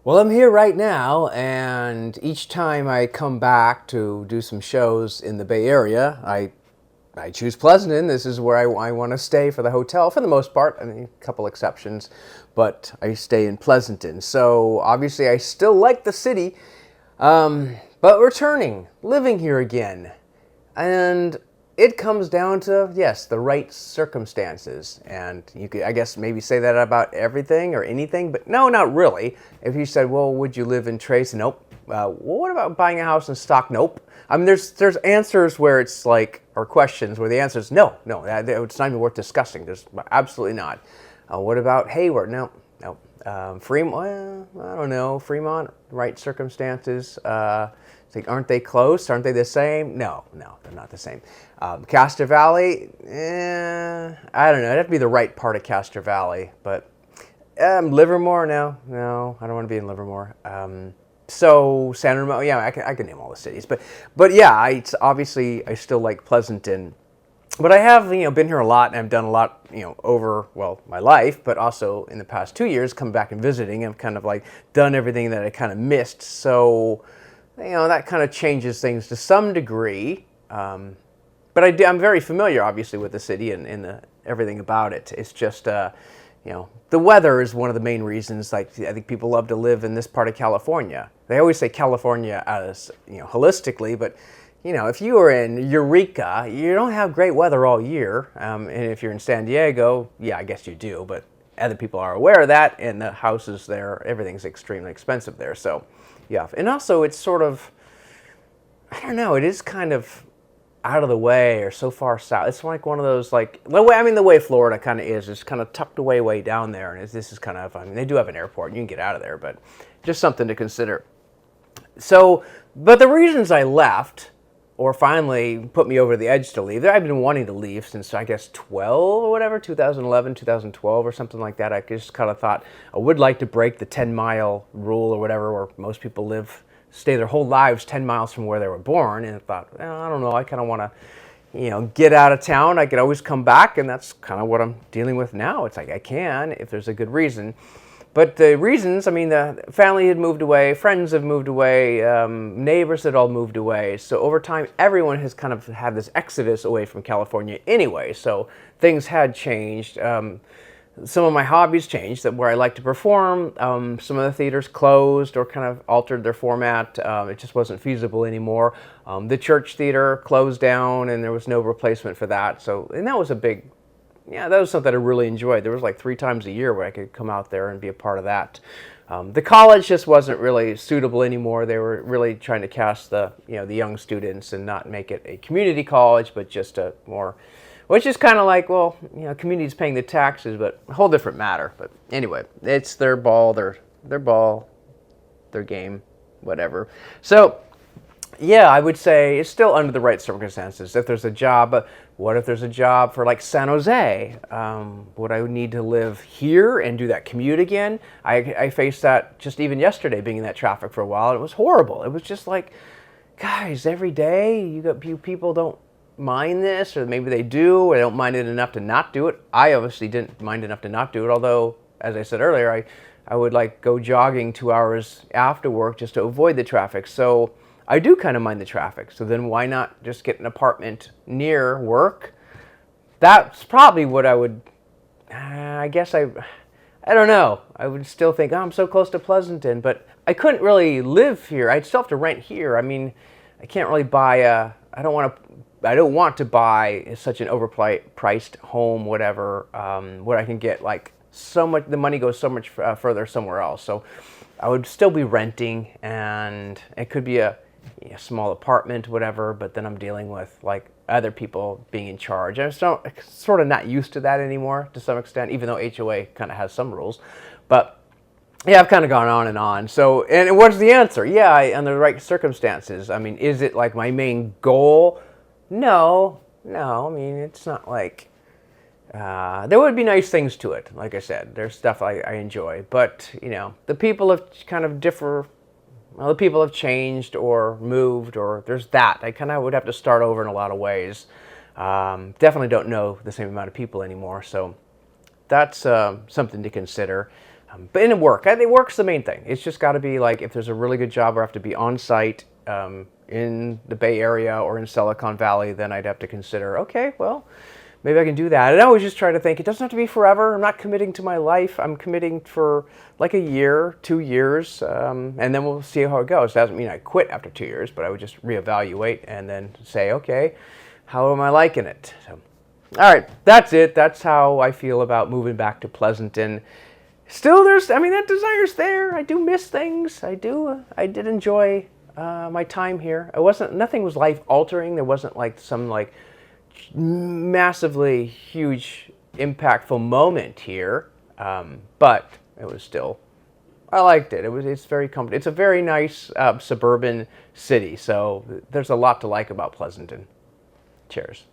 Well, I'm here right now, and each time I come back to do some shows in the Bay Area, I choose Pleasanton. This is where I want to stay for the hotel for the most part. I mean, a couple exceptions, but I stay in Pleasanton. So obviously, I still like the city, but returning, living here again. And it comes down to, yes, the right circumstances. And you could, I guess, maybe say that about everything or anything, but no, not really. If you said, well, would you live in Trace? Nope. Well, what about buying a house in Stock? Nope. I mean, there's answers where it's like, or questions where the answer is no, it's not even worth discussing. There's absolutely not. What about Hayward? No, no. Fremont, well, I don't know. Fremont, right circumstances. It's like, aren't they close? Aren't they the same? No, they're not the same. Castor Valley, I don't know. It'd have to be the right part of Castor Valley. But Livermore, no, I don't want to be in Livermore. So San Ramon, yeah, I can name all the cities. But yeah, it's obviously I still like Pleasanton. But I have, been here a lot, and I've done a lot, over, well, my life, but also in the past 2 years, come back and visiting. I've kind of like done everything that I kind of missed. So, that kind of changes things to some degree. But I'm very familiar, obviously, with the city and everything about it. It's just, the weather is one of the main reasons. Like, I think people love to live in this part of California. They always say California as, holistically, but if you are in Eureka, you don't have great weather all year. And if you're in San Diego, yeah, I guess you do. But other people are aware of that, and the houses there, everything's extremely expensive there. So, yeah. And also, it's sort of, I don't know, it is kind of out of the way or so far south. It's like one of those, like, the way Florida kind of is. It's kind of tucked away way down there. And this is kind of, they do have an airport. You can get out of there, but just something to consider. So, but the reasons I left, or finally put me over the edge to leave. I've been wanting to leave since, I guess, 12 or whatever, 2011, 2012 or something like that. I just kind of thought I would like to break the 10-mile rule or whatever, where most people stay their whole lives 10 miles from where they were born. And I thought, I don't know, I kind of want to, get out of town. I could always come back, and that's kind of what I'm dealing with now. It's like I can if there's a good reason. But the reasons, the family had moved away, friends have moved away, neighbors had all moved away. So over time, everyone has kind of had this exodus away from California anyway. So things had changed. Some of my hobbies changed, where I like to perform. Some of the theaters closed or kind of altered their format. It just wasn't feasible anymore. The church theater closed down, and there was no replacement for that. So, and that was that was something I really enjoyed. There was like 3 times a year where I could come out there and be a part of that. The college just wasn't really suitable anymore. They were really trying to cast the young students and not make it a community college, but just a more, which is kind of like, well, community's paying the taxes, but a whole different matter. But anyway, it's their ball, their game, whatever. So, yeah, I would say it's still under the right circumstances. If there's a job, what if there's a job for like San Jose? Would I need to live here and do that commute again? I faced that just even yesterday, being in that traffic for a while. It was horrible. It was just like, guys, every day you people don't mind this, or maybe they do, or they don't mind it enough to not do it. I obviously didn't mind enough to not do it, although, as I said earlier, I would like go jogging 2 hours after work just to avoid the traffic. So I do kind of mind the traffic. So then why not just get an apartment near work? That's probably what I would, I guess I don't know. I would still think, I'm so close to Pleasanton, but I couldn't really live here. I'd still have to rent here. I can't really buy I don't want to buy such an overpriced home, whatever, where I can get like so much, the money goes so much further somewhere else. So I would still be renting, and it could be a small apartment, whatever, but then I'm dealing with like other people being in charge. I'm sort of not used to that anymore to some extent, even though HOA kind of has some rules. But yeah, I've kind of gone on and on. So, and what's the answer? Yeah, under the right circumstances. Is it like my main goal? No. It's not like, there would be nice things to it. Like I said, there's stuff I enjoy, but the people have kind of differ. Well, the people have changed or moved, or there's that. I kind of would have to start over in a lot of ways. Definitely don't know the same amount of people anymore, so that's something to consider. But in work, I think work's the main thing. It's just got to be like if there's a really good job where I have to be on site in the Bay Area or in Silicon Valley, then I'd have to consider, okay, well, maybe I can do that. And I always just try to think it doesn't have to be forever. I'm not committing to my life. I'm committing for like a year, 2 years, and then we'll see how it goes. That doesn't mean I quit after 2 years, but I would just reevaluate and then say, okay, how am I liking it? So, all right, that's it. That's how I feel about moving back to Pleasanton. Still, that desire's there. I do miss things. I did enjoy my time here. Nothing was life altering. There wasn't like some like massively huge impactful moment here, but it was still, I liked it. It's very comfortable. It's a very nice suburban city, so there's a lot to like about Pleasanton. Cheers.